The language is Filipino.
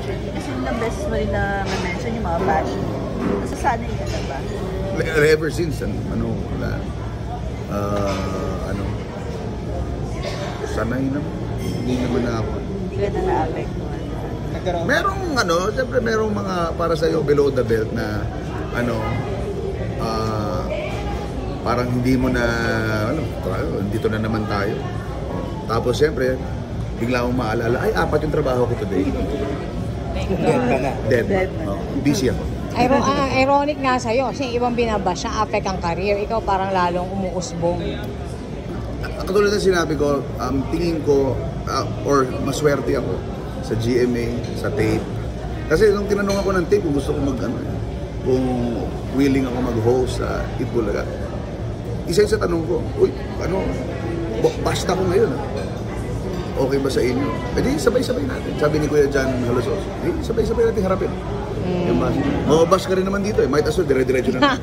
opportunity? Kasi ilang beses mo rin na mention yung mga passion. Nasasanay ka na ba? Ever since, wala. Sanay naman. Hindi naman na ako. Hindi ka na na-apektuhan. Merong siyempre merong mga para sa'yo below the belt na parang hindi mo na, dito na naman tayo. Tapos siyempre, bigla mong maalala, ay, 4 yung trabaho ko today. Dead. Busy ako. Ironic nga sa'yo, kasi ibang binabas siya, affect ang career. Ikaw parang lalong umuusbong. Katulad ng sinabi ko, tingin ko, or maswerte ako sa GMA, sa tape. Kasi nung tinanong ako ng tape, kung gusto ko kung willing ako mag-host sa Itbulaga, isa sa tanong ko, uy, basta ko ngayon, okay ba sa inyo? Eh di, sabay-sabay natin. Sabi ni Kuya John Halosos, sabay-sabay natin harapin. Mababash ka rin naman dito, might as well, dire-diretso na.